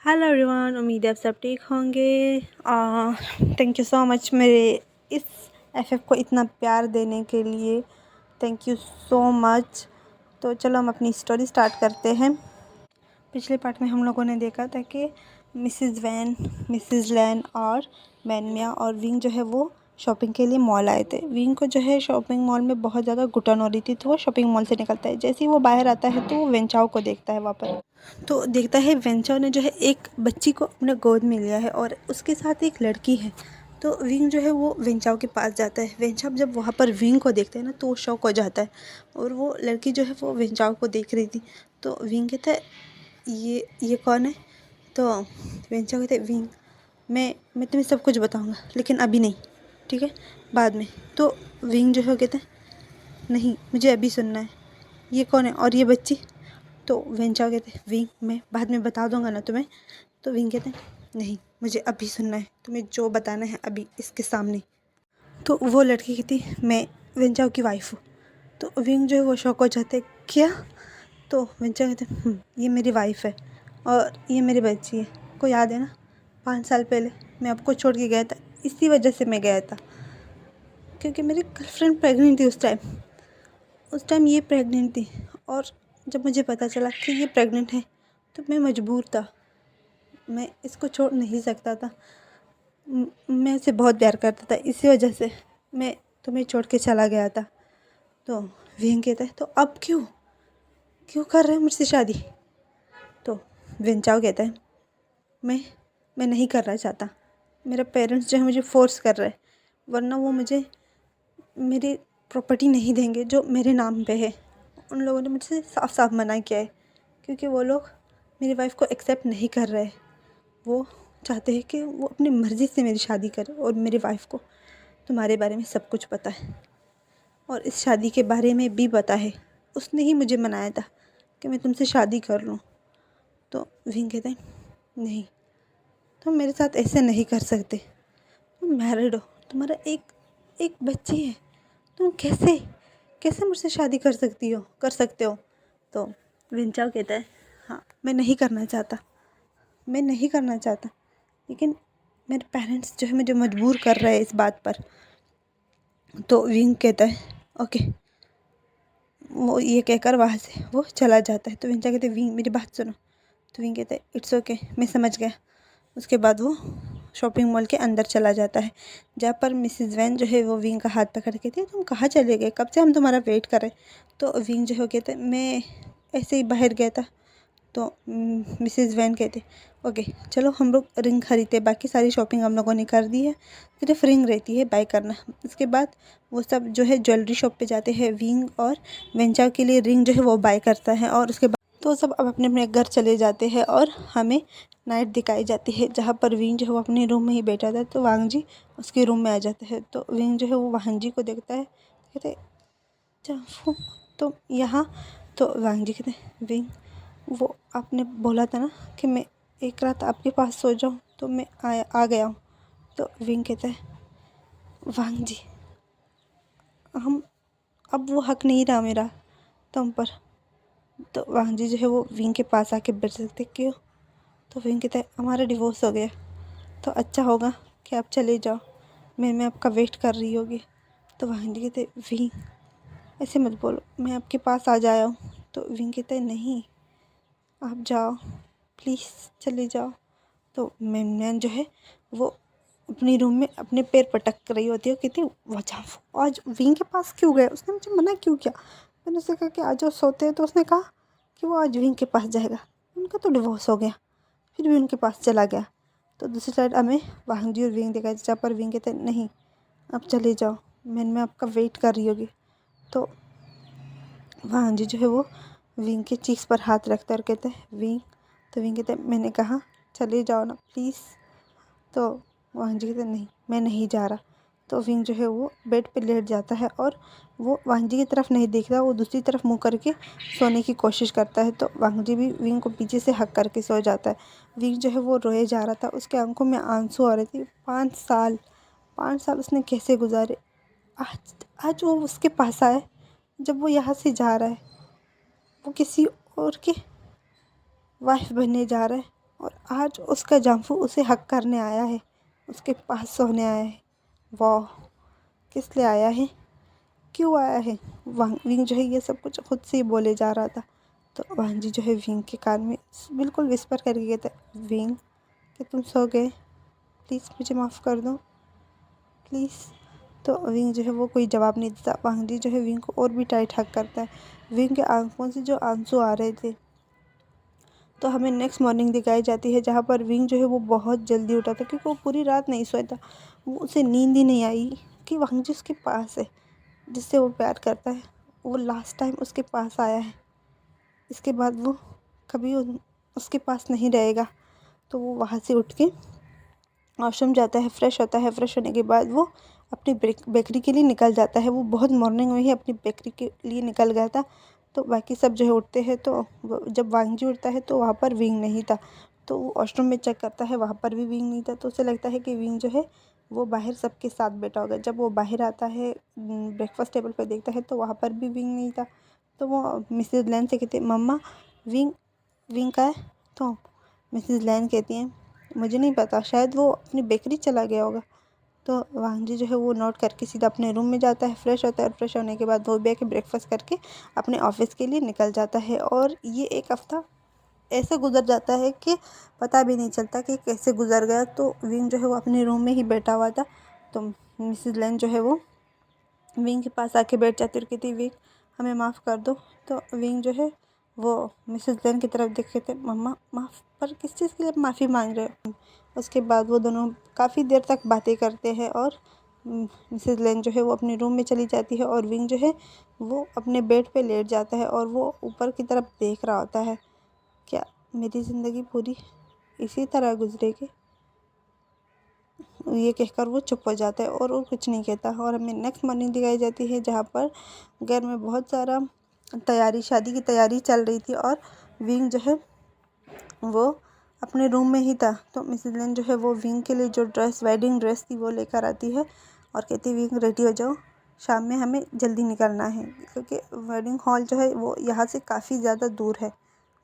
Hello everyone, उम्मीद है आप सब ठीक होंगे। थैंक यू सो मच मेरे इस एफएफ को इतना प्यार देने के लिए। Thank you so much. तो चलो हम अपनी स्टोरी स्टार्ट करते हैं। पिछले पार्ट में हम लोगों ने देखा था कि मिसेस वैन, मिसेस लैन और मैनमिया और विंग जो है वो शॉपिंग के लिए मॉल आए थे। विंग को जो है शॉपिंग मॉल में बहुत ज़्यादा घुटन हो रही थी, तो वो शॉपिंग मॉल से निकलता है। जैसे ही वो बाहर आता है तो वो वेंचाओ को देखता है वहाँ पर। तो देखता है वेंचाओ ने जो है एक बच्ची को अपने गोद में लिया है और उसके साथ एक लड़की है। तो विंग जो है वो वेंचाओ के पास जाता है। वेंचाओ जब वहाँ पर विंग को देखता है ना तो वो शॉक हो जाता है। और वो लड़की जो है वो वेंचाओ को देख रही थी। तो विंग कहता है ये कौन है। तो वेंचाओ कहते हैं विंग, मैं तुम्हें सब कुछ बताऊँगा, लेकिन अभी नहीं, ठीक है, बाद में। तो विंग जो है वो कहते हैं नहीं, मुझे अभी सुनना है, ये कौन है और ये बच्ची। तो वेंचाओ कहते हैं विंग, मैं बाद में बता दूंगा ना तुम्हें। तो विंग कहते हैं नहीं, मुझे अभी सुनना है, तुम्हें जो बताना है अभी इसके सामने। तो वो लड़की कहती मैं वेंचाओ की वाइफ हूँ। तो विंग जो है वो शौक हो जाते क्या। तो वेंचाओ कहते ये मेरी वाइफ है और ये मेरी बच्ची है। को याद है ना, 5 साल पहले मैं आपको छोड़ के गया था, इसी वजह से मैं गया था, क्योंकि मेरी गर्लफ्रेंड प्रेग्नेंट थी उस टाइम ये प्रेग्नेंट थी। और जब मुझे पता चला कि ये प्रेग्नेंट है तो मैं मजबूर था, मैं इसको छोड़ नहीं सकता था। मैं इसे बहुत प्यार करता था, इसी वजह से मैं तुम्हें छोड़ के चला गया था। तो विंग कहता है तो अब क्यों क्यों कर रहे हो मुझसे शादी। तो वेंचाओ कहता है मैं नहीं करना चाहता, मेरा पेरेंट्स जो है मुझे फोर्स कर रहे हैं, वरना वो मुझे मेरी प्रॉपर्टी नहीं देंगे जो मेरे नाम पे है। उन लोगों ने मुझसे साफ साफ मना किया है, क्योंकि वो लोग मेरी वाइफ को एक्सेप्ट नहीं कर रहे। वो चाहते हैं कि वो अपनी मर्ज़ी से मेरी शादी करे। और मेरी वाइफ को तुम्हारे बारे में सब कुछ पता है और इस शादी के बारे में भी पता है, उसने ही मुझे मनाया था कि मैं तुमसे शादी कर लूँ। तो विंग कहते हैं नहीं, तुम मेरे साथ ऐसे नहीं कर सकते, तुम मैरिड हो, तुम्हारा एक एक बच्ची है, तुम कैसे कैसे मुझसे शादी कर सकते हो। तो विंचाओ कहता है हाँ, मैं नहीं करना चाहता, लेकिन मेरे पेरेंट्स जो है मुझे मजबूर कर रहे हैं इस बात पर। तो विंग कहता है ओके। वो ये कहकर वहाँ से वो चला जाता है। तो विंचा कहते हैं विंग मेरी बात सुनो। तो विंग कहता है इट्स ओके, मैं समझ गया। उसके बाद वो शॉपिंग मॉल के अंदर चला जाता है, जहाँ पर मिसेस वैन जो है वो विंग का हाथ पकड़ के थी, तुम कहाँ चले गए, कब से हम तुम्हारा वेट कर रहे। तो विंग जो है कहते मैं ऐसे ही बाहर गया था। तो मिसेस वैन कहते ओके चलो हम लोग रिंग खरीदते, बाकी सारी शॉपिंग हम लोगों ने कर दी है, सिर्फ रिंग रहती है बाय करना। उसके बाद वो सब जो है ज्वेलरी शॉप पे जाते हैं। विंग और वेंचाओ के लिए रिंग जो है वो बाय करता है और उसके बाद तो सब अब अपने अपने घर चले जाते हैं और हमें नाइट दिखाई जाती है, जहाँ पर विंग जो है वो अपने रूम में ही बैठा था। तो वांग जी उसके रूम में आ जाते हैं। तो विंग जो है वो वांग जी को देखता है, कहते चाफू तो यहाँ। तो वांग जी कहते विंग, वो आपने बोला था ना कि मैं एक रात आपके पास सो जाऊँ, तो मैं आ गया हूँ। तो विंग कहता है वांग जी, हम अब वो हक नहीं रहा मेरा तुम पर। तो वांग जी जो है वो विंग के पास आके बैठ सकते क्यों। तो विंग कहता है हमारा डिवोर्स हो गया, तो अच्छा होगा कि आप चले जाओ, मैं आपका वेट कर रही होगी। तो वांग जी कहते विंग ऐसे मत बोलो, मैं आपके पास आ जाया हूँ। तो विंग कहता है नहीं, आप जाओ प्लीज़, चले जाओ। तो मैन जो है वो अपनी रूम में अपने पैर पटक रही होती है, कहती वजह आज विंग के पास क्यों गया, उसने मुझे मना क्यों किया। मैंने उससे कहा कि आज वो सोते हैं, तो उसने कहा कि वो आज विंग के पास जाएगा, उनका तो डिवोर्स हो गया, फिर भी उनके पास चला गया। तो दूसरी साइड हमें वांग जी और विंग दिखाई, जहाँ पर विंग कहते हैं नहीं आप चले जाओ, मैं आपका वेट कर रही होगी। तो वांग जी जो है वो विंग के चीक्स पर हाथ रखते और कहते हैं विंग। तो विंग कहते हैं मैंने कहा चले जाओ ना प्लीज़। तो वांग जी कहते नहीं, मैं नहीं जा रहा। तो विंग जो है वो बेड पे लेट जाता है और वो वांग जी की तरफ नहीं देखता, वो दूसरी तरफ मुंह करके सोने की कोशिश करता है। तो वांग जी भी विंग को पीछे से हक करके सो जाता है। विंग जो है वो रोए जा रहा था, उसके आंखों में आंसू आ रहे थे। 5 साल उसने कैसे गुजारे। आज आज वो उसके पास आए, जब वो यहाँ से जा रहा है, वो किसी और के वाइफ बनने जा रहा है, और आज उसका जाम्फू उसे हक करने आया है, उसके पास सोने आया है। वाह, किस लिए आया है, क्यों आया है? विंग जो है ये सब कुछ खुद से ही बोले जा रहा था। तो वांग जी जो है विंग के कान में बिल्कुल विस्पर करके कहते, विंग कि तुम सो गए, प्लीज़ मुझे माफ़ कर दो प्लीज़। तो विंग जो है वो कोई जवाब नहीं देता। वांग जी जो है विंग को और भी टाइट हक करता है। विंग के आंखों से जो आंसू आ रहे थे। तो हमें नेक्स्ट मॉर्निंग दिखाई जाती है जहाँ पर विंग जो है वो बहुत जल्दी उठा था, क्योंकि वो पूरी रात नहीं सोया था। वो उसे नींद ही नहीं आई कि वांग जी उसके पास है, जिससे वो प्यार करता है। वो लास्ट टाइम उसके पास आया है, इसके बाद वो कभी उसके पास नहीं रहेगा। तो वो वहाँ से उठ के वॉशरूम जाता है, फ्रेश होता है। फ्रेश होने के बाद वो अपनी बेकरी के लिए निकल जाता है। वो बहुत मॉर्निंग में ही अपनी बेकरी के लिए निकल गया था। तो बाकी सब जो है उठते हैं, तो जब वांग जी उठता है तो वहाँ पर विंग नहीं था। तो वो वॉशरूम में चेक करता है, वहाँ पर भी विंग नहीं था। तो उसे लगता है कि विंग जो है वो बाहर सबके साथ बैठा होगा। जब वो बाहर आता है, ब्रेकफास्ट टेबल पर देखता है तो वहाँ पर भी विंग नहीं था। तो वो मिसेज़ लैन से कहते, मम्मा विंग विंग का है? तो मिसेज़ लैन कहती हैं, मुझे नहीं पता, शायद वो अपनी बेकरी चला गया होगा। तो वांग जी जो है वो नोट करके सीधा अपने रूम में जाता है, फ्रेश होता है। और फ्रेश होने के बाद वो बैठ के ब्रेकफास्ट करके अपने ऑफिस के लिए निकल जाता है। और ये एक हफ़्ता ऐसे गुजर जाता है कि पता भी नहीं चलता कि कैसे गुजर गया। तो विंग जो है वो अपने रूम में ही बैठा हुआ था। तो मिसेज़ लैन जो है वो विंग के पास आके बैठ जाती और कहती, विंग हमें माफ़ कर दो। तो विंग जो है वो मिसेज़ लैन की तरफ देख के कहते, मम्मा माफ़, पर किस चीज़ के लिए माफ़ी मांग रहे हो? उसके बाद वो दोनों काफ़ी देर तक बातें करते हैं। और मिसेज़ लैन जो है वो अपने रूम में चली जाती है और विंग जो है वो अपने बेड पे लेट जाता है और वो ऊपर की तरफ देख रहा होता है। क्या मेरी ज़िंदगी पूरी इसी तरह गुजरेगी? ये कहकर वो चुप हो जाता है और वो कुछ नहीं कहता। और हमें नेक्स्ट मॉर्निंग दिखाई जाती है जहाँ पर घर में बहुत सारा शादी की तैयारी चल रही थी। और विंग जो है वो अपने रूम में ही था। तो मिसेज़ लेन जो है वो विंग के लिए जो वेडिंग ड्रेस थी वो लेकर आती है और कहती है, विंग रेडी हो जाओ, शाम में हमें जल्दी निकलना है, क्योंकि वेडिंग हॉल जो है वो यहाँ से काफ़ी ज़्यादा दूर है।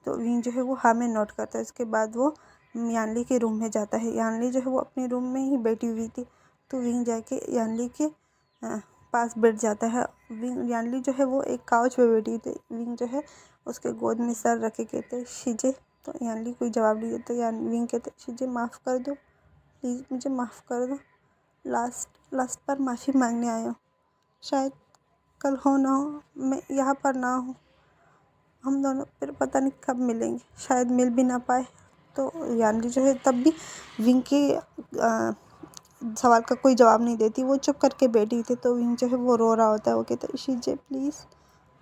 तो विंग जो है वो हाँ में नोट करता है। उसके बाद वो यानली के रूम में जाता है। यानली जो है वो अपने रूम में ही बैठी हुई थी। तो विंग जाके यानली के पास बैठ जाता है। यानली जो है वो एक काउच पे बैठी थी। विंग जो है उसके गोद में सर रखे कहते, शीजे। तो यानली कोई जवाब नहीं देता। विंग कहते, शीजे माफ़ कर दो प्लीज़, मुझे माफ़ कर दो, लास्ट पर माफ़ी मांगने आया हूँ, शायद कल हो ना हो, मैं यहाँ पर ना हूँ, हम दोनों फिर पता नहीं कब मिलेंगे, शायद मिल भी ना पाए। तो यानली जो है तब भी विंग के सवाल का कोई जवाब नहीं देती, वो चुप करके बैठी थी। तो विंग जो है वो रो रहा होता है। वो कहता है, शीजे प्लीज़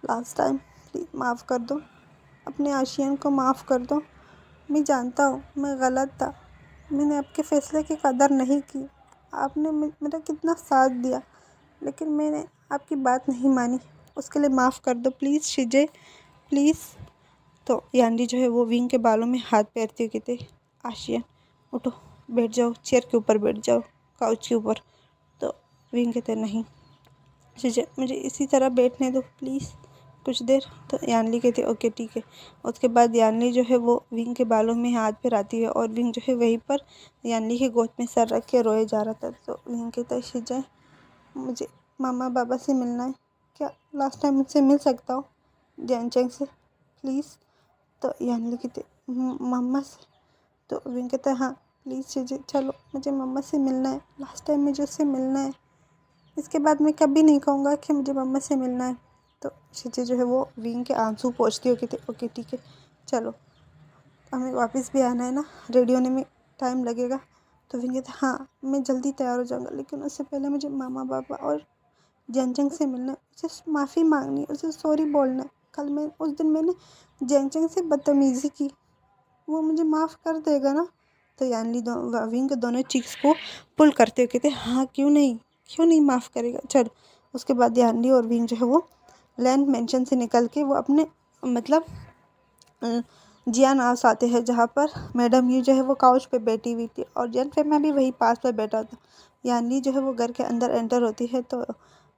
लास्ट टाइम प्लीज़ माफ़ कर दो, अपने आशियान को माफ़ कर दो। मैं जानता हूँ मैं गलत था, मैंने आपके फ़ैसले की कदर नहीं की, आपने मेरा कितना साथ दिया, लेकिन मैंने आपकी बात नहीं मानी, उसके लिए माफ़ कर दो प्लीज़ शीजे प्लीज़। तो यानली जो है वो विंग के बालों में हाथ फेरती हुई कहते, आशियान उठो, बैठ जाओ, चेयर के ऊपर बैठ जाओ, काउच के ऊपर। तो विंग कहते, नहीं शीजे, मुझे इसी तरह बैठने दो प्लीज़ कुछ देर। तो यानली कहती, ओके ठीक है। उसके बाद यानली जो है वो विंग के बालों में हाथ फिराती है और विंग जो है वहीं पर यानली के गोद में सर रख के रोए जा रहा था। तो विंग कहता है, शीजे मुझे मामा बाबा से मिलना है, क्या लास्ट टाइम मुझसे मिल सकता हो जैनचंग से प्लीज़? तो यानली कहती, मम्मा से? तो विंग कहता है, हाँ प्लीज़ शीजे चलो, मुझे मम्मा से मिलना है, लास्ट टाइम मुझे उससे मिलना है, इसके बाद मैं कभी नहीं कहूँगा कि मुझे मम्मा से मिलना है। तो शीजे जो है वो विंग के आंसू पोंछती हो कहती, ओके ठीक है चलो, हमें वापस भी आना है ना, रेडी होने में टाइम लगेगा। तो विंग कहते, हाँ मैं जल्दी तैयार हो जाऊँगा, लेकिन उससे पहले मुझे मामा पापा और जैनचंग से मिलना है, उसे माफ़ी मांगनी है, उसे सॉरी बोलना है, कल मैं उस दिन मैंने जैनचंग से बदतमीज़ी की, वो मुझे माफ़ कर देगा ना? तो यानली विंग के दोनों चीक्स को पुल करते हुए कहते, हाँ क्यों नहीं माफ़ करेगा, चल। उसके बाद यानली और विंग जो है वो लैंड मेंशन से निकल के वो अपने मतलब जियान हाउस आते हैं, जहाँ पर मैडम यू जो है वो काउच पे बैठी हुई थी और जैन फेमा भी वही पास पर बैठा था। यानली जो है वो घर के अंदर एंटर होती है तो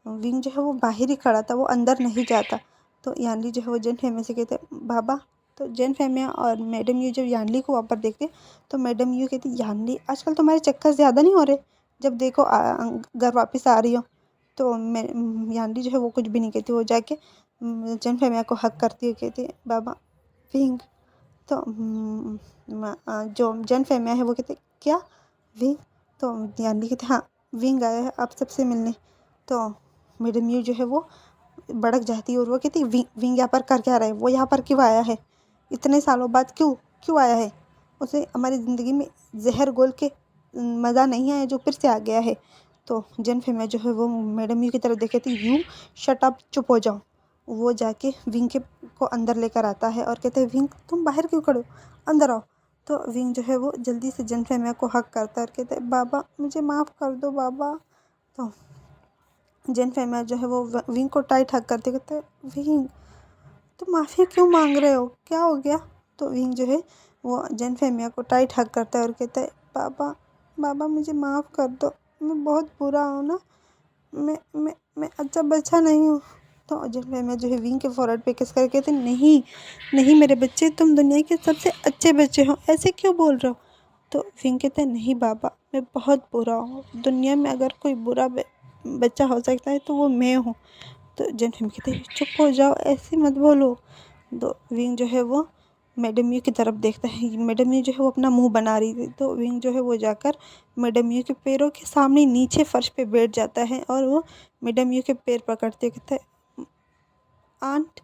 विंग जो है वो बाहर ही खड़ा था, वो अंदर नहीं जाता। तो यानली जो है वो जैन फेमा से कहते, बाबा तो जैन फेमिया और मैडम यू जब यानली को वहाँ पर देखते तो मैडम यू कहती यानली आजकल तुम्हारे चक्कर ज़्यादा नहीं हो रहे, जब देखो घर वापस आ रही हो। तो मैं यानली जो है वो कुछ भी नहीं कहती, वो जाके जैन फेमिया को हक करती है, कहती है बाबा विंग। तो जो जैन फेमिया है वो कहते क्या विंग। तो यानली कहते हाँ विंग आया है आप सबसे मिलने। तो मैडम यू जो है वो भड़क जाती है और वो कहती विंग यहाँ पर कर क्या रहा है, वो यहाँ पर क्यों आया है, इतने सालों बाद क्यों क्यों आया है, उसे हमारी ज़िंदगी में जहर घोल के मज़ा नहीं आया जो फिर से आ गया है। तो जैन फेमिया जो है वो मैडम यू की तरफ देखे थी, यू शट अप चुप हो जाओ। वो जाके विंग के को अंदर लेकर आता है और कहते हैं विंग तुम बाहर क्यों खड़े हो, अंदर आओ। तो विंग जो है वो जल्दी से जैन फेमिया को हक करता है और कहते हैं बाबा मुझे माफ़ कर दो बाबा। तो जैन फेमिया जो है वो विंग को टाइट हक करते कहते विंग तो माफ़ी क्यों मांग रहे हो, क्या हो गया। तो विंग जो है वो जैन फेमिया को टाइट हक करता है और कहता है बाबा बाबा मुझे माफ़ कर दो, मैं बहुत बुरा हूँ ना, मैं अच्छा बच्चा नहीं हूँ। तो जैन फेमिया जो है विंग के फोrehead पे किस कर कहते नहीं नहीं मेरे बच्चे तुम दुनिया के सबसे अच्छे बच्चे हो, ऐसे क्यों बोल रहे हो। तो विंग कहते हैं नहीं बाबा मैं बहुत बुरा हूँ, दुनिया में अगर कोई बुरा बच्चा हो सकता है तो वो मैं हूँ। तो जैन फेमिया कहते हैं चुप हो जाओ ऐसे मत बोलो। तो विंग जो है वो मैडम यू की तरफ देखता है, मैडम यू जो है वो अपना मुंह बना रही थी। तो विंग जो है वो जाकर मैडम यू के पैरों के सामने नीचे फर्श पे बैठ जाता है और वो मैडम यू के पैर पकड़ते कहता है आंट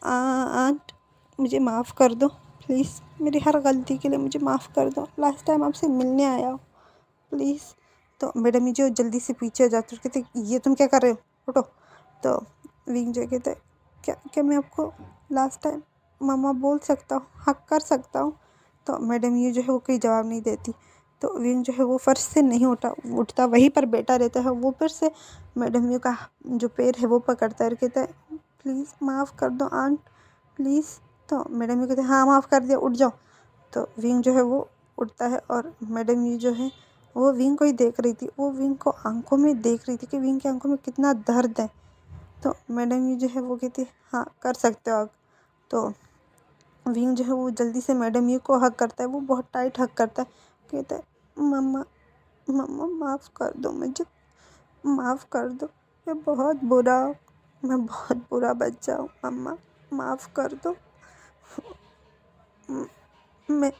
आंट मुझे माफ़ कर दो प्लीज़, मेरी हर गलती के लिए मुझे माफ़ कर दो, लास्ट टाइम आपसे मिलने आया हो प्लीज़। तो मैडम यू जो जल्दी से पीछे हो जाती है, कहते ये तुम क्या कर रहे हो उठो। तो विंग जो कहते क्या क्या मैं आपको लास्ट टाइम मामा बोल सकता हूँ, हक कर सकता हूँ। तो मैडम यू जो है वो कोई जवाब नहीं देती। तो विंग जो है वो फर्श से नहीं उठता वहीं पर बैठा रहता है। वो फिर से मैडम यू का जो पैर है वो पकड़ता है और कहता है प्लीज़ माफ़ कर दो आंट प्लीज़। तो मैडम यू कहते हैं हाँ माफ़ कर दिया उठ जाओ। तो विंग जो है वो उठता है और मैडम यू जो है वो विंग को ही देख रही थी, वो विंग को आंखों में देख रही थी कि विंग की आंखों में कितना दर्द है। तो मैडम यू जो है वो कहती है हाँ कर सकते हो आप। तो विंग जो है वो जल्दी से मैडम यू को हक करता है, वो बहुत टाइट हक करता है, कहता है मम्मा मम्मा माफ़ कर दो मुझे, माफ़ कर दो, मैं बहुत बुरा बच्चा हूँ मम्मा माफ़ कर दो। मैं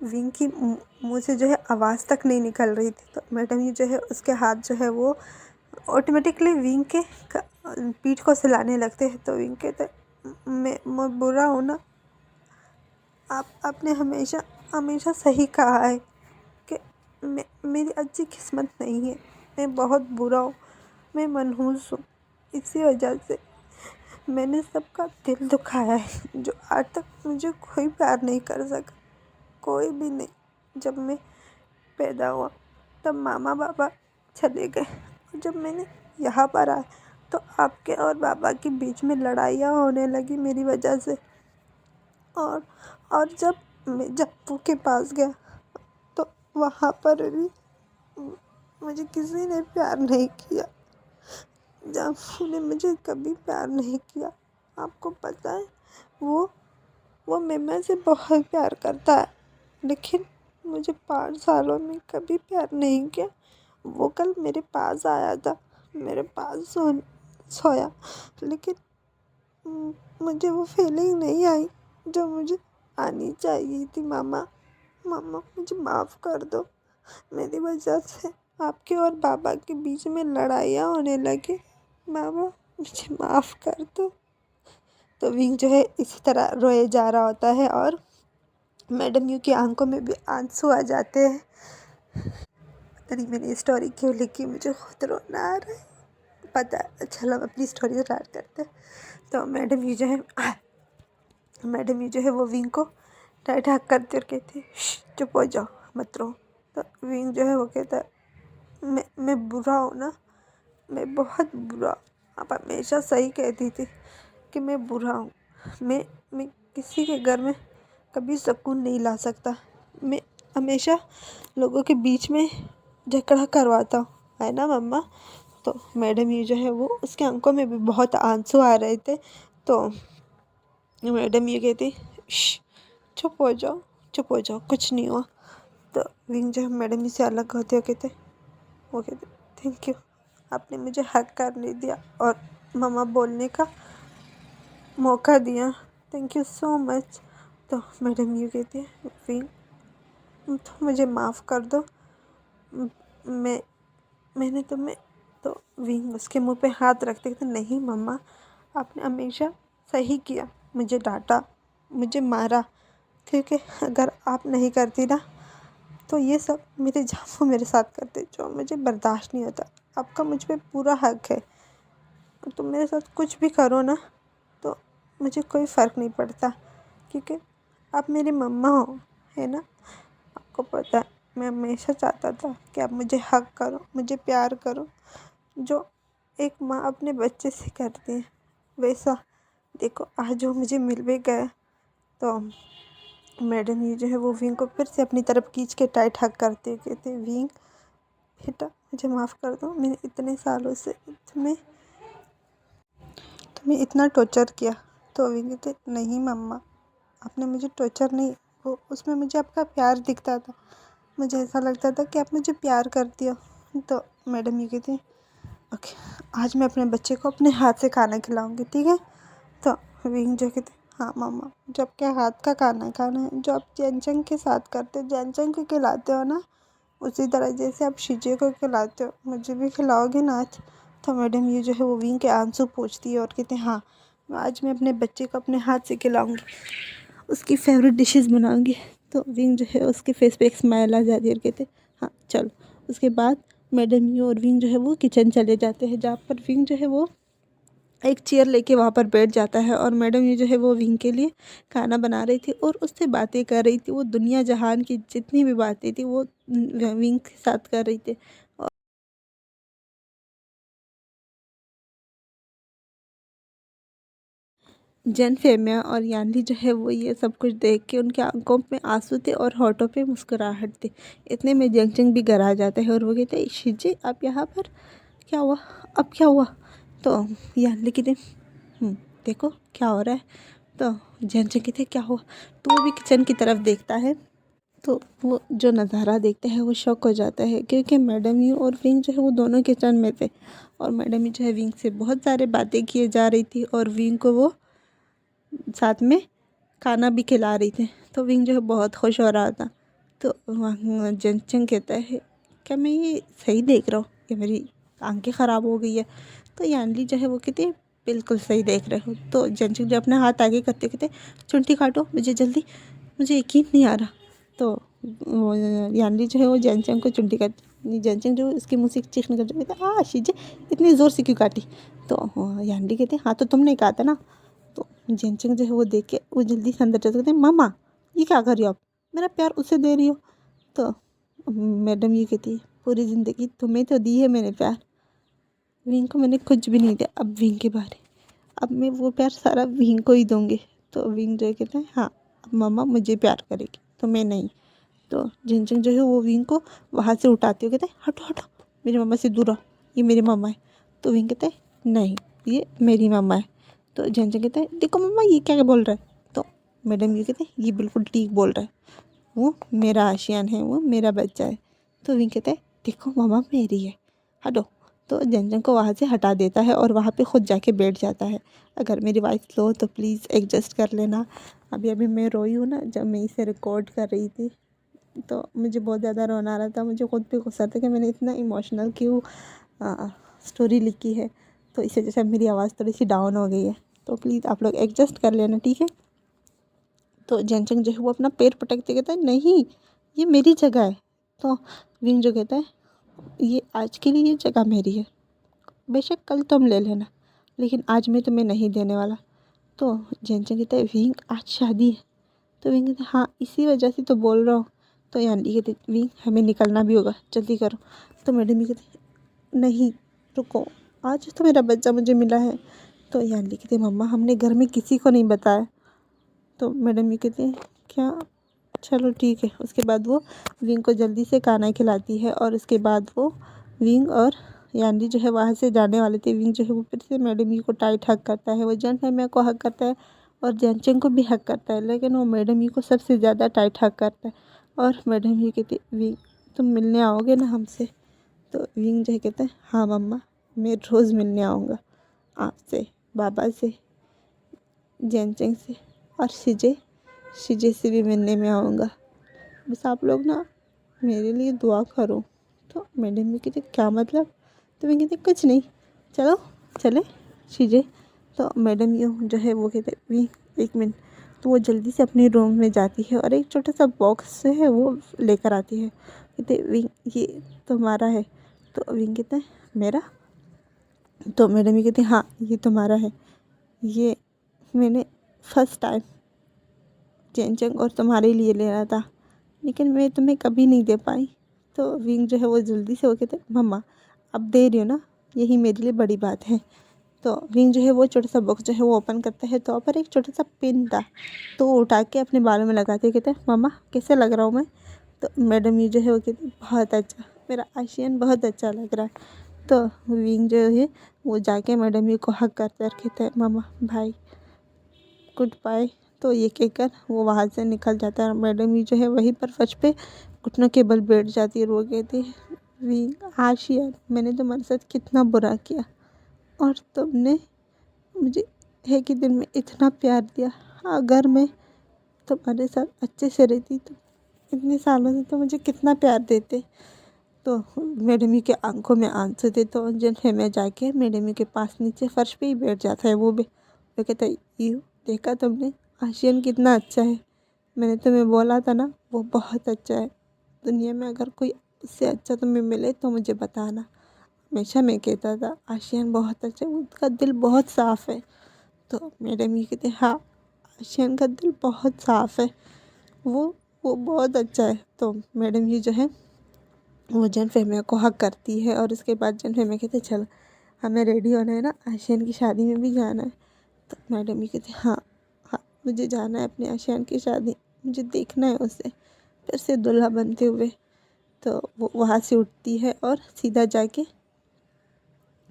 विंग की मुँह से जो है आवाज़ तक नहीं निकल रही थी। तो मैडम यू जो है उसके हाथ जो है वो ऑटोमेटिकली विंग के पीठ को सिलाने लगते हैं। तो विंग कहते मैं बुरा हूँ ना, आपने हमेशा हमेशा सही कहा है कि मेरी अच्छी किस्मत नहीं है, मैं बहुत बुरा हूँ, मैं मनहूस हूँ, इसी वजह से मैंने सबका दिल दुखाया है। जो आज तक मुझे कोई प्यार नहीं कर सका, कोई भी नहीं। जब मैं पैदा हुआ तब मामा बाबा चले गए और जब मैंने यहाँ पर आया तो आपके और बाबा के बीच में लड़ाइयाँ होने लगी मेरी वजह से। और जब मैं जप्पू के पास गया तो वहाँ पर भी मुझे किसी ने प्यार नहीं किया, जप्पू ने मुझे कभी प्यार नहीं किया। आपको पता है वो मेम्मा से बहुत प्यार करता है, लेकिन मुझे 5 सालों में कभी प्यार नहीं किया। वो कल मेरे पास आया था, मेरे पास सोया, लेकिन मुझे वो फीलिंग नहीं आई जो मुझे आनी चाहिए थी। मामा मामा मुझे माफ़ कर दो, मेरी वजह से आपके और बाबा के बीच में लड़ाइयाँ होने लगी, मामा मुझे माफ़ कर दो। तो विंग जो है इसी तरह रोए जा रहा होता है और मैडम यू की आंखों में भी आंसू आ जाते हैं। पता नहीं मैंने स्टोरी क्यों लिखी, मुझे खुद रोना आ रहा है पता है। चलो हम अपनी स्टोरी स्टार्ट करते हैं। तो मैडम यू जो है वो विंग को टाइट हक करते और कहती है चुप हो जाओ मत रो। तो विंग जो है वो कहता है मैं बुरा हूँ ना, मैं बहुत बुरा। आप हमेशा सही कहती थी कि मैं बुरा हूँ, मैं किसी के घर में कभी सुकून नहीं ला सकता, मैं हमेशा लोगों के बीच में झगड़ा करवाता हूँ, है ना मम्मा। तो मैडम ये जो है वो उसकी आंखों में भी बहुत आंसू आ रहे थे। तो मैडम ये कहती "श्श, चुप हो जाओ, चुप हो जाओ, कुछ नहीं हुआ"। तो विंग जो है मैडम से अलग होते हो कहते, वो कहते थैंक यू, आपने मुझे हक करने दिया और मम्मा बोलने का मौका दिया, थैंक यू सो मच। तो मैडम ये कहती है विंग तो मुझे माफ़ कर दो, मैं मैंने तुम्हें। तो विंग उसके मुंह पे हाथ रखते कहते नहीं मम्मा, आपने हमेशा सही किया, मुझे डांटा, मुझे मारा, क्योंकि अगर आप नहीं करती ना तो ये सब मेरे जामू मेरे साथ करते, जो मुझे बर्दाश्त नहीं होता। आपका मुझ पे पूरा हक है, तुम मेरे साथ कुछ भी करो ना तो मुझे कोई फ़र्क नहीं पड़ता, क्योंकि आप मेरी मम्मा हो, है ना। आपको पता है मैं हमेशा चाहता था कि आप मुझे हक करो, मुझे प्यार करो, जो एक माँ अपने बच्चे से करती है वैसा। देखो आज वो मुझे मिल भी गया। तो मैडम ये जो है वो विंग को फिर से अपनी तरफ खींच के टाइट हक करते हुए कहते विंग बेटा मुझे माफ़ कर दो, मैंने इतने सालों से तुम्हें इतना टॉर्चर किया। तो विंग कहते नहीं मम्मा, आपने मुझे टॉर्चर नहीं, वो उसमें मुझे आपका प्यार दिखता था, मुझे ऐसा लगता था कि आप मुझे प्यार करती हो। तो मैडम ये कहती ओके, आज मैं अपने बच्चे को अपने हाथ से खाना खिलाऊंगी, ठीक है। तो विंग जो कहते हाँ मम्मा, जो आपके हाथ का खाना खाना है, जो आप जैनचंग के साथ करते हो, जैनचंग को खिलाते हो ना, उसी तरह जैसे आप शीजे को खिलाते हो मुझे भी खिलाओगे ना आज। तो मैडम ये जो है वो विंग के आंसू पोंछती है और कहते हैं हाँ, आज मैं अपने बच्चे को अपने हाथ से खिलाऊंगी, उसकी फेवरेट डिशेस बनाऊंगी। तो विंग जो है उसके फेस पे एक स्माइल आ जाती है और कहते हाँ चलो। उसके बाद मैडम यू और विंग जो है वो किचन चले जाते हैं, जहाँ पर विंग जो है वो एक चेयर लेके वहाँ पर बैठ जाता है और मैडम ये जो है वो विंग के लिए खाना बना रही थी और उससे बातें कर रही थी। वो दुनिया जहान की जितनी भी बातें थी वो विंग के साथ कर रही थी। जन फेमिया और यान्नी जो है वो ये सब कुछ देख के उनके आंखों में आंसू थे और होठों पे मुस्कुराहट थी। इतने में जंगचंग भी घर आ जाता है और वो कहते हैं शिजे आप यहाँ पर, क्या हुआ, अब क्या हुआ। तो यान्नी कहते देखो क्या हो रहा है। तो जंगचंग कहते क्या हुआ। तो वो भी किचन की तरफ देखता है, तो वो जो नज़ारा देखते हैं वो शॉक हो जाता है, क्योंकि मैडम यू और विंग जो है वो दोनों किचन में थे और मैडम यू जो है विंग से बहुत सारे बातें किए जा रही थी और विंग को वो साथ में खाना भी खिला रही थी। तो विंग जो है बहुत खुश हो रहा था। तो वहाँ जंचंग कहता है क्या मैं ये सही देख रहा हूँ, कि मेरी आंखें ख़राब हो गई है। तो यानली जो है वो कहती है बिल्कुल सही देख रहे हो। तो जंचंग जो अपना हाथ आगे करते कहते चुंटी काटो मुझे जल्दी, मुझे यकीन नहीं आ रहा। तो वो यानली जो है वो जंचंग को चुंटी काट, जंचंग जो उसके मुँह से चीख निकल जाती कहते शीजे इतनी ज़ोर से क्यों काटी। तो यानली कहते हाँ तो तुमने कहा था ना। तो जंचंग जो है वो देख के वो जल्दी से अंदर चलते कहते मामा ये क्या कर रही हो आप, मेरा प्यार उसे दे रही हो। तो मैडम ये कहती है पूरी ज़िंदगी तुम्हें तो दी है मैंने प्यार, विंग को मैंने कुछ भी नहीं दिया, अब विंग के बारे, अब मैं वो प्यार सारा विंग को ही दूँगी। तो विंग जो है कहते हैं हाँ अब मम्मा मुझे प्यार करेगी तो मैं नहीं। तो झिंझिंग जो है वो विंग को वहाँ से उठाते हुए कहते हैं हटो हटो मेरी मम्मा से दूर रहो, ये मेरी मम्मा है। तो विंग कहते हैं नहीं ये मेरी मम्मा है। तो झिंझिंग कहते हैं देखो मम्मा ये क्या बोल रहा है। तो मैडम ये कहते हैं ये बिल्कुल ठीक बोल रहा है, वो मेरा आशियान है, वो मेरा बच्चा है। तो विंग कहते हैं देखो मम्मा मेरी है, हटो। तो झंझंग को वहाँ से हटा देता है और वहाँ पे खुद जाके बैठ जाता है। अगर मेरी वॉइस लो तो प्लीज़ एडजस्ट कर लेना। अभी अभी मैं रोई हूँ ना, जब मैं इसे रिकॉर्ड कर रही थी तो मुझे बहुत ज़्यादा रोना आ रहा था, मुझे खुद पे गुस्सा था कि मैंने इतना इमोशनल क्यों स्टोरी लिखी है। तो इस वजह से मेरी आवाज़ थोड़ी सी डाउन हो गई है, तो प्लीज़ आप लोग एडजस्ट कर लेना, ठीक है। तो झंझंग जो है वो अपना पैर पटकते कहता है नहीं ये मेरी जगह है। तो विंग जो कहता है ये आज के लिए ये जगह मेरी है, बेशक कल तुम ले लेना लेकिन आज मैं तुम्हें नहीं देने वाला। तो झंझंग कहता है विंग आज शादी है। तो विंग कहता है हाँ इसी वजह से तो बोल रहा हूँ। तो यानी कहते विंग हमें निकलना भी होगा जल्दी करो। तो मैडम ये कहते नहीं रुको, आज तो मेरा बच्चा मुझे मिला है। तो यानी कहते मम्मा हमने घर में किसी को नहीं बताया। तो मैडम ये कहते हैं क्या, चलो ठीक है। उसके बाद वो विंग को जल्दी से खाना खिलाती है और उसके बाद वो विंग और यानी जो है वहाँ से जाने वाले थे। विंग जो है वो फिर से मैडम जी को टाइट हक करता है, वो जन फैमिया को हक करता है और जैनचंग को भी हक करता है, लेकिन वो मैडम ही को सबसे ज़्यादा टाइट हक करता है। और मैडम ही कहती विंग तुम मिलने आओगे ना हमसे? तो विंग जो है कहता है हाँ मम्मा, मैं रोज़ मिलने आऊँगा आपसे, बाबा से, जैनचंग से और शिजे से भी मिलने में आऊँगा। बस आप लोग ना मेरे लिए दुआ करो। तो मैडम भी कहती क्या मतलब? तो मैं कहती कुछ नहीं, चलो चले शिजे। तो मैडम ये जो है वो कहते भी 1 मिनट। तो वो जल्दी से अपने रूम में जाती है और एक छोटा सा बॉक्स है वो लेकर आती है। कहते विंग ये तुम्हारा है? तो विंग कहता है मेरा? तो मैडम ये कहती हाँ ये तुम्हारा है, ये मैंने फर्स्ट टाइम जैनचंग और तुम्हारे लिए लेना था, लेकिन मैं तुम्हें कभी नहीं दे पाई। तो विंग जो है वो जल्दी से वो कहते मम्मा अब दे रही हो ना, यही मेरे लिए बड़ी बात है। तो विंग जो है वो छोटा सा बॉक्स जो है वो ओपन करता है, तो पर एक छोटा सा पिन था, तो वो उठा के अपने बालों में लगाते हुए कहते हैं मम्मा कैसे लग रहा हूँ मैं? तो मैडम ये जो है वो कहती बहुत अच्छा, मेरा आशियान बहुत अच्छा लग रहा है। तो विंग जो है वो जाके मैडम ये को हक करते और कहते हैं मम्मा भाई गुड बाय। तो ये कहकर वो वहाँ से निकल जाता है और मैडम ही जो है वहीं पर फर्श पे घुटनों के बल बैठ जाती है और वो कहती है विंग आशियान मैंने तुम्हारे साथ कितना बुरा किया और तुमने मुझे एक ही दिन में इतना प्यार दिया। अगर मैं तुम्हारे साथ अच्छे से रहती तो इतने सालों से तो मुझे कितना प्यार देते। तो मैडम ही के आंखों में आंसू थे, तो जो है मैं जाके मैडम ही के पास नीचे फर्श पे ही बैठ जाता है। वो भी वो कहता है यू देखा तुमने आशियान कितना अच्छा है, मैंने तुम्हें बोला था ना वो बहुत अच्छा है। दुनिया में अगर कोई उससे अच्छा तुम्हें मिले तो मुझे बताना। हमेशा मैं कहता था आशियान बहुत अच्छा है, उसका दिल बहुत साफ़ है। तो मैडम ये कहते हाँ आशियान का दिल बहुत साफ़ है, वो बहुत अच्छा है। तो मैडम ये जो है वो जन फेमिया को हक करती है और उसके बाद जन फेमिया कहते चल हमें रेडी होना है ना, आशियान की शादी में भी जाना है। तो मैडम ये कहती हाँ हाँ मुझे जाना है अपने आशियान की शादी, मुझे देखना है उसे फिर से दूल्हा बनते हुए। तो वो वहाँ से उठती है और सीधा जाके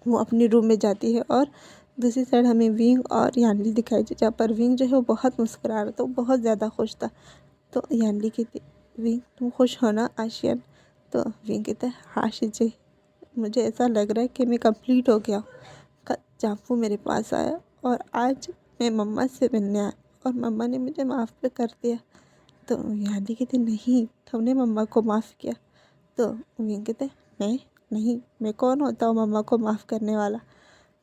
वो अपने रूम में जाती है। और दूसरी साइड हमें विंग और यानली दिखाई दी, जहाँ पर विंग जो है वो बहुत मुस्कुरा रहा था, वो बहुत ज़्यादा खुश था। तो यानली कहती विंग तुम खुश हो ना आशियान? तो विंग कहता है हाँ शिजे, मुझे ऐसा लग रहा है कि मैं कंप्लीट हो गया। कल जाफू मेरे पास आया और आज मैं मम्मा से मिलने आया और मम्मा ने मुझे माफ़ भी कर दिया। तो यानली कहती नहीं तुमने मम्मा को माफ़ किया? तो विंग कहते मैं नहीं, मैं कौन होता हूँ मम्मा को माफ़ करने वाला?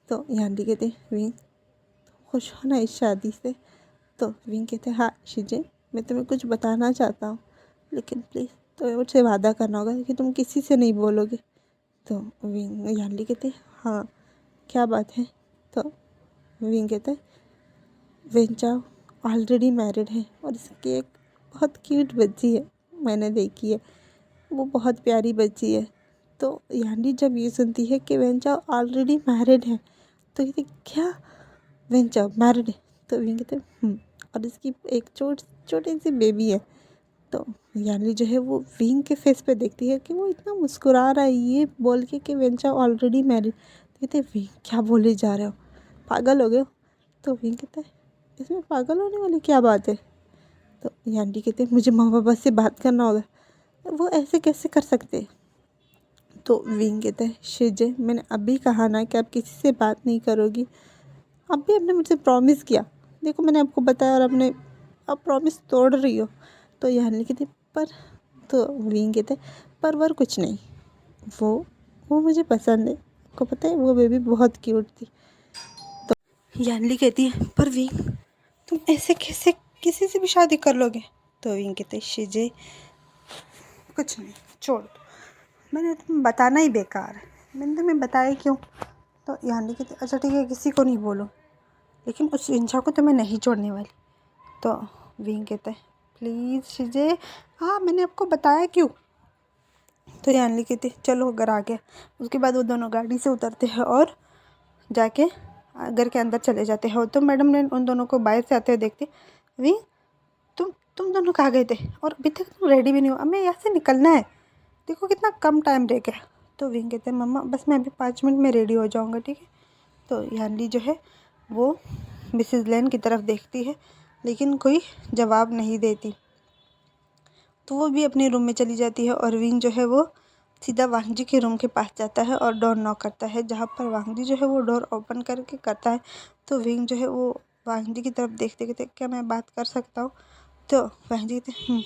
तो यानली कहते विंग खुश हो ना इस शादी से? तो विंग कहते हाँ शिजे मैं तुम्हें कुछ बताना चाहता हूँ, लेकिन प्लीज़ तुम्हें मुझसे वादा करना होगा कि तुम किसी से नहीं बोलोगे। तो विंग यानली कहते हाँ क्या बात है? तो विंग कहते वेंचाओ ऑलरेडी मैरिड है और इसकी एक बहुत क्यूट बच्ची है, मैंने देखी है, वो बहुत प्यारी बच्ची है। तो यानली जब ये सुनती है कि वेंचाओ ऑलरेडी मैरिड है तो कहती क्या वेंचाओ मैरिड है? तो विंग कहते और इसकी एक छोटी सी बेबी है। तो यानली जो है वो विंग के फेस पे देखती है कि वो इतना मुस्कुरा रहा है ये बोल के कि वेंचा ऑलरेडी मैरिड। तो कहते विंग क्या बोले जा रहे हो, पागल हो गए हो? तो विंग कहता है इसमें पागल होने वाली क्या बात है? तो यानली कहते मुझे माँ बाबा से बात करना होगा, वो ऐसे कैसे कर सकते? तो विंग कहता है शिजे मैंने अभी कहा ना कि आप किसी से बात नहीं करोगी, अभी आपने मुझसे प्रॉमिस किया, देखो मैंने आपको बताया और आपने आप प्रॉमिस तोड़ रही हो। तो यानली कहती पर तो विंग कहते पर कुछ नहीं, वो मुझे पसंद है, आपको पता है वो बेबी बहुत क्यूट थी। तो यानली कहती है पर विंग तुम ऐसे कैसे किसी से भी शादी कर लोगे? तो विंग कहते शिजे कुछ नहीं छोड़, मैंने तुम्हें बताना ही बेकार है, मैंने तुम्हें बताया क्यों? तो यानली कहती अच्छा ठीक है किसी को नहीं बोलो, लेकिन उस इंचा को तो मैं नहीं छोड़ने वाली। तो विंग कहता है प्लीज़ शिजे हाँ मैंने आपको बताया क्यों? तो यानली कहती चलो घर आ गया। उसके बाद वो दोनों गाड़ी से उतरते हैं और जाके घर के अंदर चले जाते हैं। तो मैडम ने उन दोनों को बाहर से आते हुए देखते विंग तुम दोनों कहाँ गए थे और अभी तक तुम रेडी भी नहीं हो, हमें यहाँ से निकलना है, देखो कितना कम टाइम रह गया। तो विंग कहते हैं मम्मा बस मैं अभी 5 मिनट में रेडी हो जाऊँगा ठीक है। तो यानली जो है वो मिसेस लेन की तरफ देखती है लेकिन कोई जवाब नहीं देती। तो वो भी अपने रूम में चली जाती है और विंग जो है वो सीधा वांग जी के रूम के पास जाता है और डोर नॉक करता है, जहाँ पर वांग जी जो है वो डोर ओपन करके करता है। तो विंग जो है वो वांग जी की तरफ देखते कहते क्या मैं बात कर सकता हूँ? तो वांग जी कहते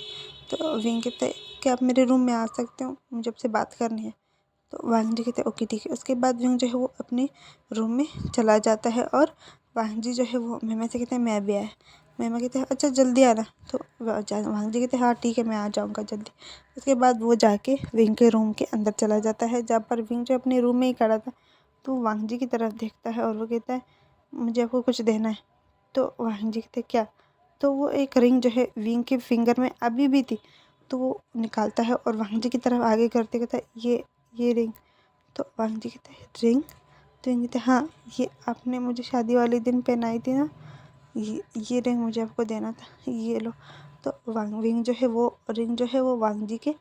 तो विंग कहते क्या आप मेरे रूम में आ सकते हो, मुझे आपसे बात करनी है। तो वांग जी कहते ओके ठीक है। उसके बाद विंग जो है वो अपने रूम में चला जाता है और वांग जी जो है वो मेमा से कहते हैं मैं भी आया। मेमा कहते हैं अच्छा जल्दी आना। तो वांग जी कहते हैं हाँ ठीक है मैं आ जाऊँगा जल्दी। उसके बाद वो जाके विंग के रूम के अंदर चला जाता है, जहाँ पर विंग जो अपने रूम में ही खड़ा था। तो वांग जी की तरफ देखता है और वो कहता है मुझे आपको कुछ देना है। तो वांग जी कहते क्या? तो वो एक रिंग जो है विंग के फिंगर में अभी भी थी, तो वो निकालता है और वांग जी की तरफ आगे करते कहता है ये रिंग। तो वांग जी कहते हैं रिंग? तो विंग कहते हाँ ये आपने मुझे शादी वाले दिन पहनाई थी ना, ये रिंग मुझे आपको देना था, ये लो। तो विंग जो है वो रिंग जो है वो वांग जी के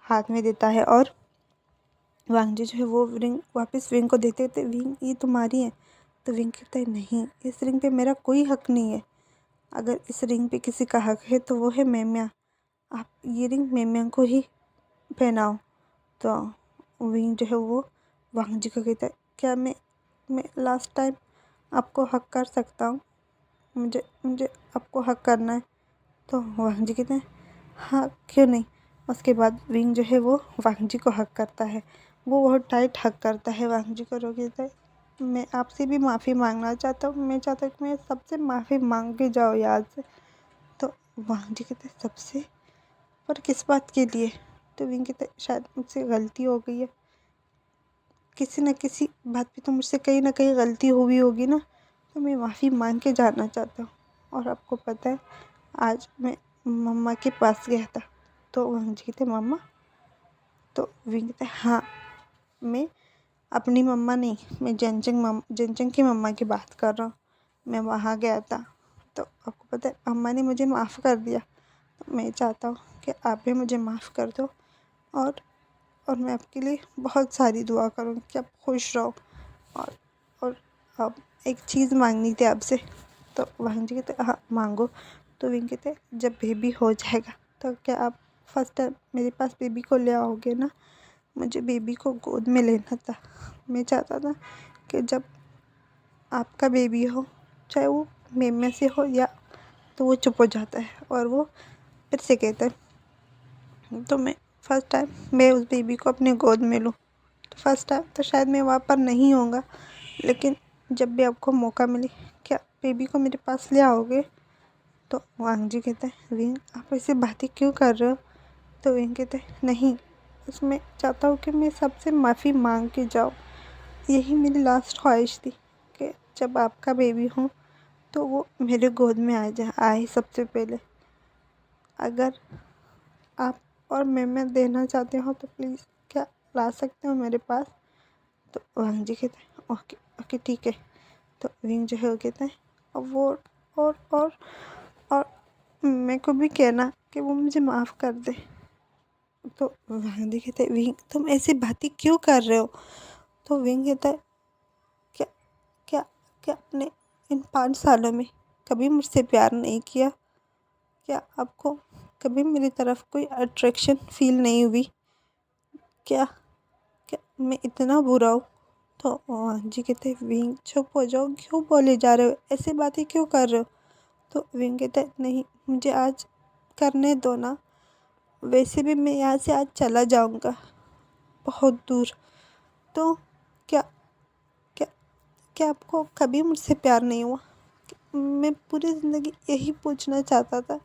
हाथ में देता है और वांग जी जो है वो रिंग वापस विंग को देते थे। विंग ये तुम्हारी है? तो विंग कहता है नहीं, इस रिंग पे मेरा कोई हक नहीं है। अगर इस रिंग पे किसी का हक है तो वो है मेम्या। आप ये रिंग मेम्या को ही पहनाओ। तो विंग जो है वो वांग जी को कहता है क्या मैं लास्ट टाइम आपको हक कर सकता हूँ? मुझे मुझे आपको हक करना है। तो वांग जी कहते हैं हाँ क्यों नहीं। उसके बाद विंग जो है वो वांग जी को हक करता है, वो बहुत टाइट हक करता है वांग जी को। रो कहता है मैं आपसे भी माफ़ी मांगना चाहता हूँ, मैं चाहता हूँ कि मैं सबसे माफ़ी मांग के जाओ याद से। तो वांग जी कहते हैं सबसे? पर किस बात के लिए? तो विंग कहते हैं शायद मुझसे गलती हो गई है, किसी न किसी बात पे तो मुझसे कहीं ना कहीं गलती हुई होगी ना, तो मैं माफ़ी मांग के जाना चाहता हूँ। और आपको पता है आज मैं मम्मा के पास गया था। तो वांग जी कहते मम्मा? तो विंग कहते हाँ मैं अपनी मम्मा नहीं, मैं जेनचंग की मम्मा की बात कर रहा हूँ। मैं वहाँ गया था तो आपको पता है अम्मा ने मुझे माफ़ कर दिया। तो मैं चाहता हूँ कि आप भी मुझे माफ़ कर दो और मैं आपके लिए बहुत सारी दुआ करूँगी कि आप खुश रहो। और और अब एक चीज़ मांगनी थी आपसे। तो वांग जी कहते हाँ मांगो। तो विंग कहते जब बेबी हो जाएगा तो क्या आप फर्स्ट टाइम मेरे पास बेबी को ले आओगे ना? मुझे बेबी को गोद में लेना था। मैं चाहता था कि जब आपका बेबी हो, चाहे वो मेमे से हो या, तो वो चुप हो जाता है और वो फिर से कहता है तो मैं फर्स्ट टाइम मैं उस बेबी को अपने गोद में लूँ। तो फर्स्ट टाइम तो शायद मैं वहाँ पर नहीं होऊंगा, लेकिन जब भी आपको मौका मिले क्या बेबी को मेरे पास ले आओगे? तो वांग जी कहते हैं विंग आप ऐसी बातें क्यों कर रहे हो? तो विंग कहते हैं नहीं, बस मैं चाहता हूँ कि मैं सबसे माफ़ी मांग के जाऊँ। यही मेरी लास्ट ख्वाहिश थी कि जब आपका बेबी हो तो वो मेरे गोद में आए सबसे पहले। अगर आप और मैं देना चाहते हो तो प्लीज़ क्या ला सकते हो मेरे पास? तो वांग जी कहते हैं ओके ओके ठीक है। तो विंग जो है वो कहते हैं अब वो और और मेरे को भी कहना कि वो मुझे माफ़ कर दे। तो वांग जी कहते हैं विंग तुम ऐसी बातें क्यों कर रहे हो? तो विंग कहता है क्या क्या क्या आपने इन 5 सालों में कभी मुझसे प्यार नहीं किया? क्या आपको कभी मेरी तरफ कोई अट्रैक्शन फील नहीं हुई? क्या क्या मैं इतना बुरा हूँ? तो जी कहते हैं विंग चुप हो जाओ, क्यों बोले जा रहे हो, ऐसी बातें क्यों कर रहे हो? तो विंग कहता है नहीं मुझे आज करने दो ना, वैसे भी मैं यहाँ से आज चला जाऊँगा बहुत दूर। तो क्या क्या क्या आपको कभी मुझसे प्यार नहीं हुआ? मैं पूरी ज़िंदगी यही पूछना चाहता था।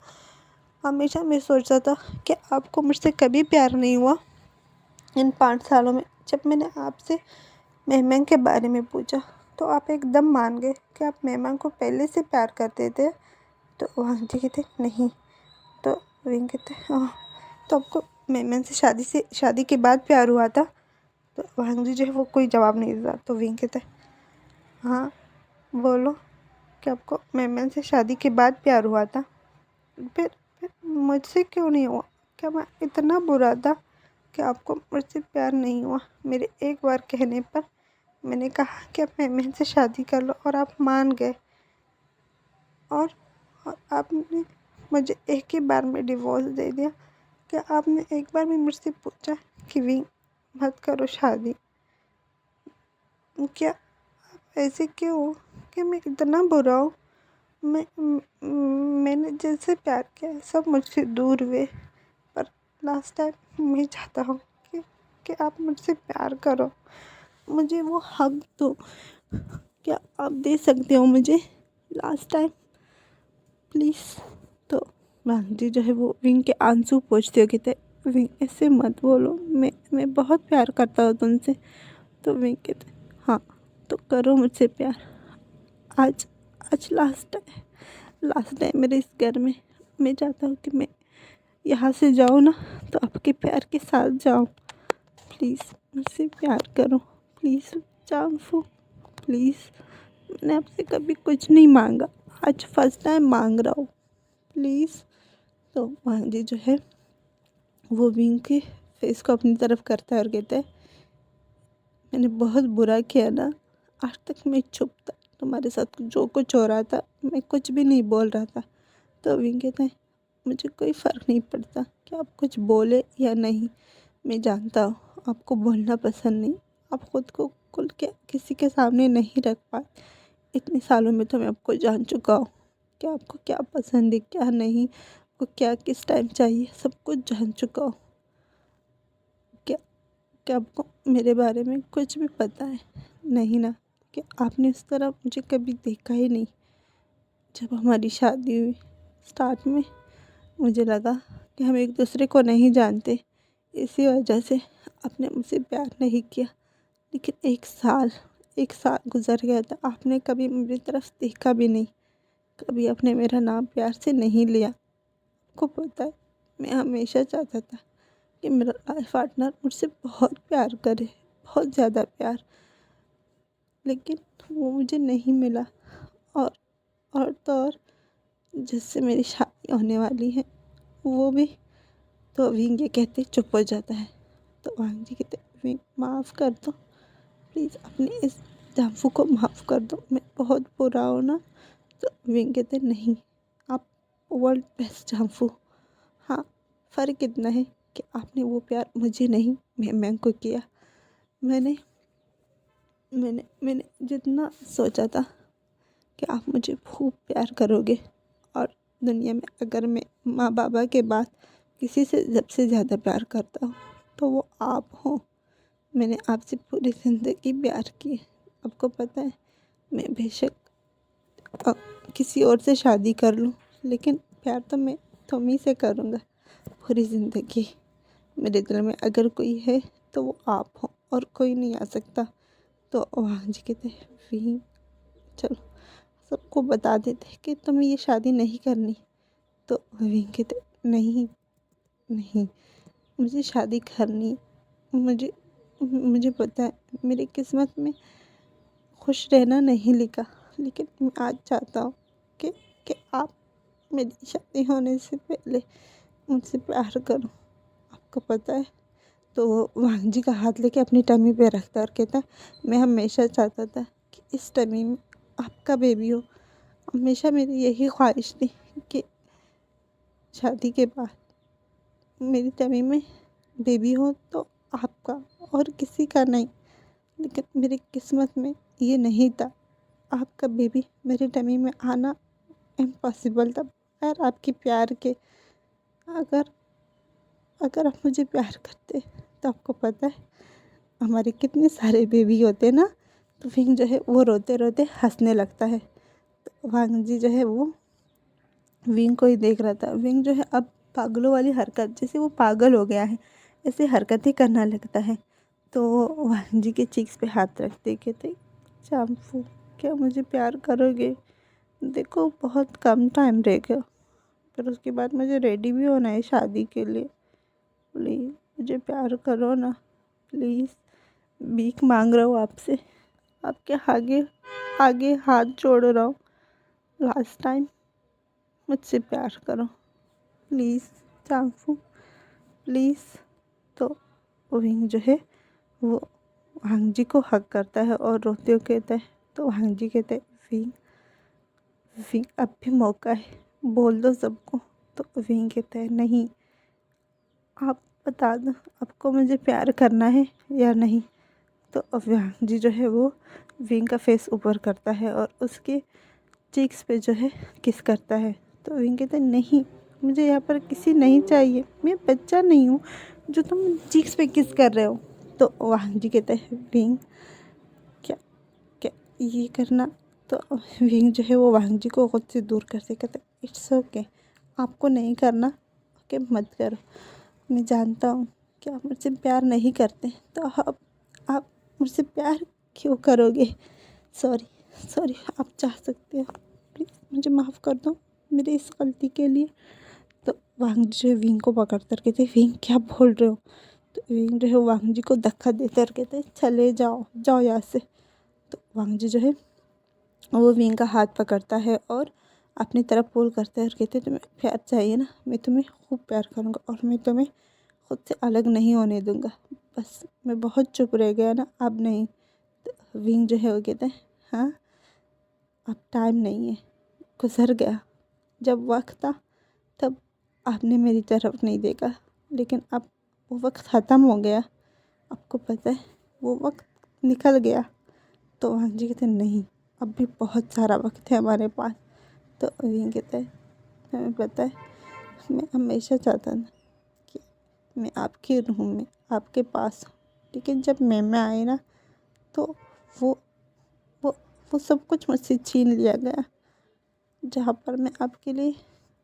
हमेशा मैं सोचता था कि आपको मुझसे कभी प्यार नहीं हुआ। इन 5 सालों में जब मैंने आपसे मेहमान के बारे में पूछा तो आप एकदम मान गए कि आप मेहमान को पहले से प्यार करते थे। तो वांग जी कहते नहीं। तो विंग कहते हाँ तो आपको मेहमान से शादी के बाद प्यार हुआ था? तो वांग जी जो है वो कोई जवाब नहीं देता। तो विंग कहते हाँ बोलो कि आपको मेहमान से शादी के बाद प्यार हुआ था? फिर मुझसे क्यों नहीं हुआ? क्या मैं इतना बुरा था कि आपको मुझसे प्यार नहीं हुआ? मेरे एक बार कहने पर मैंने कहा कि आप मेहमान से शादी कर लो और आप मान गए। और आपने मुझे एक ही बार में डिवोर्स दे दिया। क्या आपने एक बार भी मुझसे पूछा कि विंग मत करो शादी? क्या ऐसे क्यों हो कि मैं इतना बुरा हूँ? मैंने जैसे प्यार किया सब मुझसे दूर हुए, पर लास्ट टाइम मैं चाहता हूँ कि आप मुझसे प्यार करो, मुझे वो हक दो। क्या आप दे सकते हो मुझे लास्ट टाइम प्लीज़? तो मैम जी जो है वो विंग के आंसू पोंछते हो, कहते विंग ऐसे मत बोलो, मैं बहुत प्यार करता हूँ तुमसे। तो विंग कहते हाँ तो करो मुझसे प्यार। आज आज लास्ट टाइम मेरे इस घर में। मैं चाहता हूँ कि मैं यहाँ से जाऊँ ना तो आपके प्यार के साथ जाऊँ। प्लीज़ मुझसे प्यार करो प्लीज़ जांफू प्लीज़। मैंने आपसे कभी कुछ नहीं मांगा, आज फर्स्ट टाइम मांग रहा हूँ प्लीज़। तो वहाँ जी जो है वो विंग के फेस को अपनी तरफ करता है और कहता है मैंने बहुत बुरा किया ना, आज तक मैं चुप था, तुम्हारे साथ जो कुछ हो रहा था मैं कुछ भी नहीं बोल रहा था। तो विंग कहता है मुझे कोई फ़र्क नहीं पड़ता कि आप कुछ बोले या नहीं, मैं जानता हूँ आपको बोलना पसंद नहीं, आप ख़ुद को खुल के किसी के सामने नहीं रख पाए। इतने सालों में तो मैं आपको जान चुका हूँ कि आपको क्या पसंद है क्या नहीं, आपको क्या किस टाइम चाहिए, सब कुछ जान चुका हूँ। क्या क्या आपको मेरे बारे में कुछ भी पता है? नहीं ना? कि आपने इस तरह मुझे कभी देखा ही नहीं। जब हमारी शादी हुई स्टार्ट में मुझे लगा कि हम एक दूसरे को नहीं जानते, इसी वजह से आपने मुझसे प्यार नहीं किया। लेकिन एक साल गुजर गया था, आपने कभी मेरी तरफ देखा भी नहीं, कभी आपने मेरा नाम प्यार से नहीं लिया। आपको पता है मैं हमेशा चाहता था कि मेरा लाइफ पार्टनर मुझसे बहुत प्यार करे, बहुत ज़्यादा प्यार, लेकिन वो मुझे नहीं मिला। और तो और जिससे मेरी शादी होने वाली है वो भी। तो विंग ये कहते चुप हो जाता है। तो वांग जी कहते विंग माफ़ कर दो प्लीज़, अपने इस जाफू को माफ़ कर दो, मैं बहुत बुरा हूँ ना। तो विंग कहते नहीं, आप वर्ल्ड बेस्ट जाफू। हाँ फ़र्क इतना है कि आपने वो प्यार मुझे नहीं मैं को किया। मैंने मैंने मैंने जितना सोचा था कि आप मुझे खूब प्यार करोगे, और दुनिया में अगर मैं माँ बाबा के बाद किसी से सबसे ज़्यादा प्यार करता हूँ तो वो आप हो। मैंने आपसे पूरी ज़िंदगी प्यार की है। आपको पता है मैं बेशक किसी और से शादी कर लूँ, लेकिन प्यार तो मैं तुम ही से करूँगा पूरी ज़िंदगी। मेरे दिल में अगर कोई है तो वो आप हो और कोई नहीं आ सकता। तो वहाँ जी कहते भी चलो सबको बता देते कि तुम्हें ये शादी नहीं करनी। तो विंग कहते नहीं नहीं, मुझे शादी करनी है। मुझे पता है मेरी किस्मत में खुश रहना नहीं लिखा, लेकिन मैं आज चाहता हूँ कि आप मेरी शादी होने से पहले मुझसे प्यार करो। आपको पता है? तो वो वांग जी का हाथ लेके अपनी टमी पे रखता है और कहता है मैं हमेशा चाहता था कि इस टमी में आपका बेबी हो। हमेशा मेरी यही ख्वाहिश थी कि शादी के बाद मेरी टमी में बेबी हो तो आपका और किसी का नहीं। लेकिन मेरी किस्मत में ये नहीं था, आपका बेबी मेरे टमी में आना इम्पॉसिबल था बगैर आपके प्यार के। अगर अगर आप मुझे प्यार करते तो आपको पता है हमारे कितने सारे बेबी होते ना। तो विंग जो है वो रोते रोते हंसने लगता है। तो वांग जी जो है वो विंग को ही देख रहा था। विंग जो है अब पागलों वाली हरकत, जैसे वो पागल हो गया है ऐसे हरकतें करना लगता है। तो वांग जी के चीक्स पे हाथ रखते कहते चांफू क्या मुझे प्यार करोगे? देखो बहुत कम टाइम रह गया, फिर उसके बाद मुझे रेडी भी होना है शादी के लिए। प्लीज़ मुझे प्यार करो ना प्लीज़, भीख मांग रहा हूँ आपसे, आपके आगे आगे हाथ जोड़ रहा हूँ, लास्ट टाइम मुझसे प्यार करो प्लीज़ चांफू प्लीज़। तो विंग जो है वो वांग जी को हक करता है और रोते हुए कहता है। तो वांग जी कहते हैं विंग विंग अब भी मौका है, बोल दो सबको। तो विंग कहता है नहीं, आप बता दो आपको मुझे प्यार करना है या नहीं। तो अव्यांग जी जो है वो विंग का फेस ऊपर करता है और उसके चीक्स पे जो है किस करता है। तो विंग कहता है नहीं, मुझे यहाँ पर किसी नहीं चाहिए, मैं बच्चा नहीं हूँ जो तुम चीक्स पे किस कर रहे हो। तो वांग जी कहता है विंग क्या क्या ये करना। तो विंग जो है वो वांग जी को खुद से दूर करते कहते इट्स ओके, आपको नहीं करना, ओके मत करो। मैं जानता हूँ कि आप मुझसे प्यार नहीं करते, तो आप मुझसे प्यार क्यों करोगे। सॉरी सॉरी, आप चाह सकते हो, प्लीज़ मुझे माफ़ कर दो मेरी इस गलती के लिए। तो वांग जी जो है विंग को पकड़ कर कहते विंग क्या बोल रहे हो। तो विंग जो है वांग जी को धक्का देते और कहते चले जाओ जाओ यहाँ से। तो वांग जी जो है वो विंग का हाथ पकड़ता है और अपनी तरफ पुल करता है और कहते तुम्हें प्यार चाहिए ना, मैं तुम्हें खूब प्यार करूँगा और मैं तुम्हें खुद से अलग नहीं होने दूँगा। बस मैं बहुत चुप रह गया ना, अब नहीं। तो विंग जो है वो कहते हैं हाँ, अब टाइम नहीं है, गुजर गया। जब वक्त था तब आपने मेरी तरफ नहीं देखा, लेकिन अब वो वक्त ख़त्म हो गया, आपको पता है वो वक्त निकल गया। तो वांग जी कहते नहीं, अब भी बहुत सारा वक्त है हमारे पास। तो विंग कहता है हमें पता है, मैं हमेशा चाहता था कि मैं आपके रूम में आपके पास हूँ, लेकिन जब मैं आई ना तो वो वो वो सब कुछ मुझसे छीन लिया गया। जहाँ पर मैं आपके लिए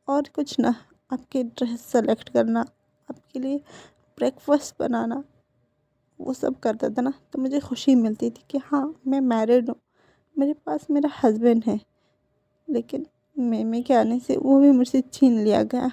और कुछ ना, आपके ड्रेस सेलेक्ट करना, आपके लिए ब्रेकफास्ट बनाना, वो सब करता था ना, तो मुझे खुशी मिलती थी कि हाँ मैं मैरिड हूँ, मेरे पास मेरा हस्बैंड है। लेकिन मैं के आने से वो भी मुझसे छीन लिया गया।